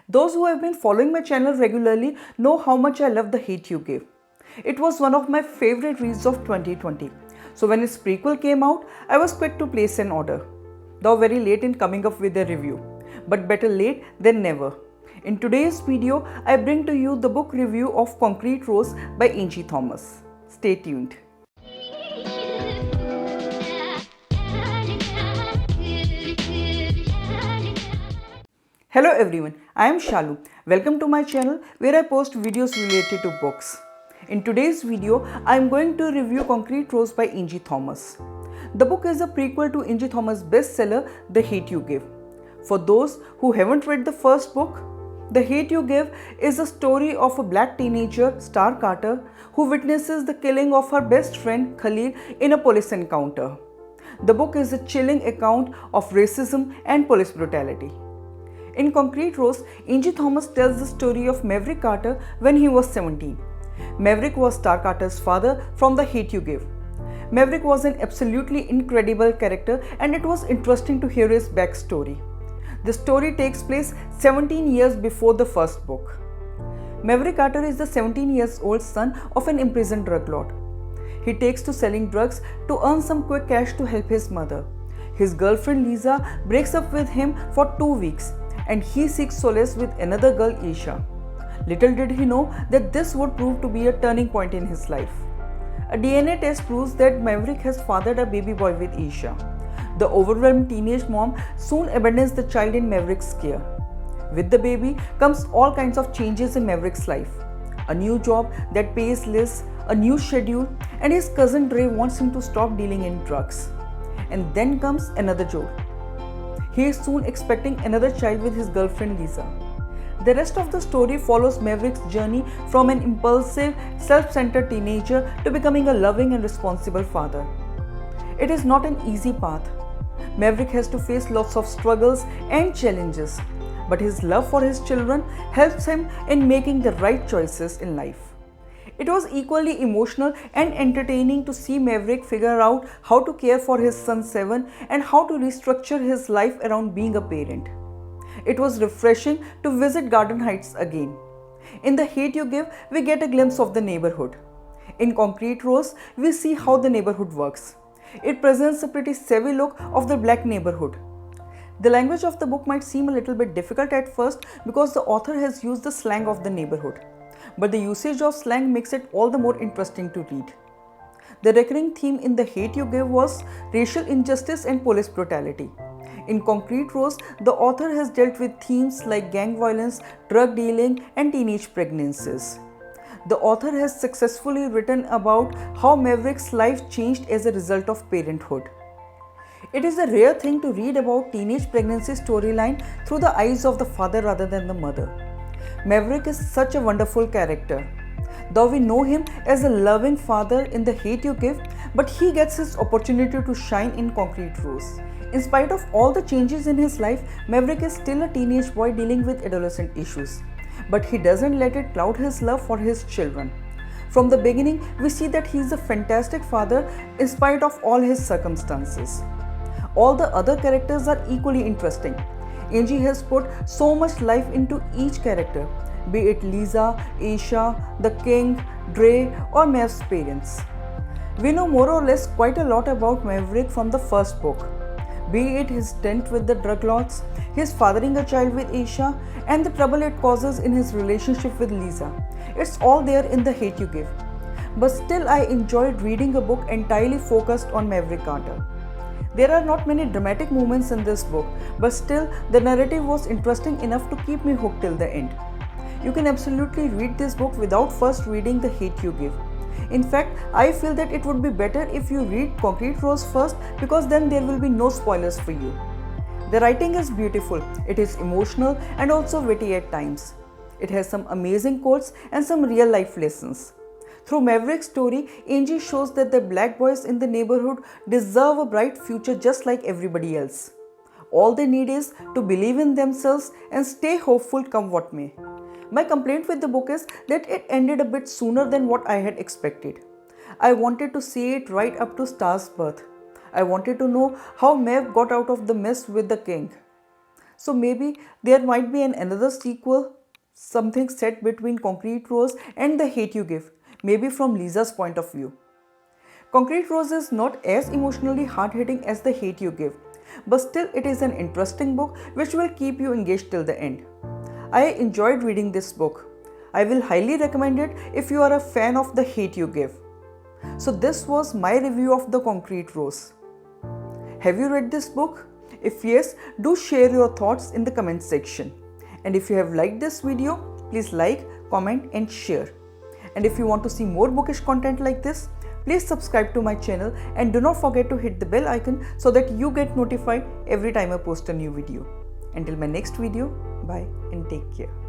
Those who have been following my channel regularly know how much I love The Hate You Give. It was one of my favorite reads of 2020. So when its prequel came out, I was quick to place an order. Though very late in coming up with a review. But better late than never. In today's video, I bring to you the book review of Concrete Rose by Angie Thomas. Stay tuned. Hello everyone, I am Shalu. Welcome to my channel where I post videos related to books. In today's video, I am going to review Concrete Rose by Angie Thomas. The book is a prequel to Angie Thomas' bestseller The Hate You Give. For those who haven't read the first book, The Hate You Give is a story of a black teenager, Star Carter, who witnesses the killing of her best friend Khalil in a police encounter. The book is a chilling account of racism and police brutality. In Concrete Rose, Angie Thomas tells the story of Maverick Carter when he was 17. Maverick was Star Carter's father from The Hate You Give. Maverick was an absolutely incredible character and it was interesting to hear his backstory. The story takes place 17 years before the first book. Maverick Carter is the 17-year-old son of an imprisoned drug lord. He takes to selling drugs to earn some quick cash to help his mother. His girlfriend Lisa breaks up with him for 2 weeks and he seeks solace with another girl, Isha. Little did he know that this would prove to be a turning point in his life. A DNA test proves that Maverick has fathered a baby boy with Isha. The overwhelmed teenage mom soon abandons the child in Maverick's care. With the baby comes all kinds of changes in Maverick's life. A new job that pays less, a new schedule, and his cousin Dre wants him to stop dealing in drugs. And then comes another joke. He is soon expecting another child with his girlfriend Lisa. The rest of the story follows Maverick's journey from an impulsive, self-centered teenager to becoming a loving and responsible father. It is not an easy path. Maverick has to face lots of struggles and challenges, but his love for his children helps him in making the right choices in life. It was equally emotional and entertaining to see Maverick figure out how to care for his son Seven and how to restructure his life around being a parent. It was refreshing to visit Garden Heights again. In The Hate You Give, we get a glimpse of the neighborhood. In Concrete Rose, we see how the neighborhood works. It presents a pretty savvy look of the black neighborhood. The language of the book might seem a little bit difficult at first because the author has used the slang of the neighborhood. But the usage of slang makes it all the more interesting to read. The recurring theme in The Hate You Give was racial injustice and police brutality. In Concrete Rose, the author has dealt with themes like gang violence, drug dealing, and teenage pregnancies. The author has successfully written about how Maverick's life changed as a result of parenthood. It is a rare thing to read about teenage pregnancy storyline through the eyes of the father rather than the mother. Maverick is such a wonderful character. Though we know him as a loving father in The Hate You Give, but he gets his opportunity to shine in Concrete Rose. In spite of all the changes in his life, Maverick is still a teenage boy dealing with adolescent issues. But he doesn't let it cloud his love for his children. From the beginning, we see that he is a fantastic father in spite of all his circumstances. All the other characters are equally interesting. Angie has put so much life into each character, be it Lisa, Isha, the King, Dre, or Mav's parents. We know more or less quite a lot about Maverick from the first book, be it his stint with the drug lords, his fathering a child with Isha, and the trouble it causes in his relationship with Lisa. It's all there in The Hate You Give. But still, I enjoyed reading a book entirely focused on Maverick Carter. There are not many dramatic moments in this book, but still the narrative was interesting enough to keep me hooked till the end. You can absolutely read this book without first reading The Hate You Give. In fact, I feel that it would be better if you read Concrete Rose first because then there will be no spoilers for you. The writing is beautiful, it is emotional and also witty at times. It has some amazing quotes and some real life lessons. Through Maverick's story, Angie shows that the black boys in the neighborhood deserve a bright future just like everybody else. All they need is to believe in themselves and stay hopeful come what may. My complaint with the book is that it ended a bit sooner than what I had expected. I wanted to see it right up to Star's birth. I wanted to know how Mav got out of the mess with the king. So maybe there might be another sequel, something set between Concrete Rose and The Hate You Give, maybe from Lisa's point of view. Concrete Rose is not as emotionally hard-hitting as The Hate You Give, but still it is an interesting book which will keep you engaged till the end. I enjoyed reading this book. I will highly recommend it if you are a fan of The Hate You Give. So this was my review of The Concrete Rose. Have you read this book? If yes, do share your thoughts in the comment section. And if you have liked this video, please like, comment and share. And if you want to see more bookish content like this, please subscribe to my channel and do not forget to hit the bell icon so that you get notified every time I post a new video. Until my next video, bye and take care.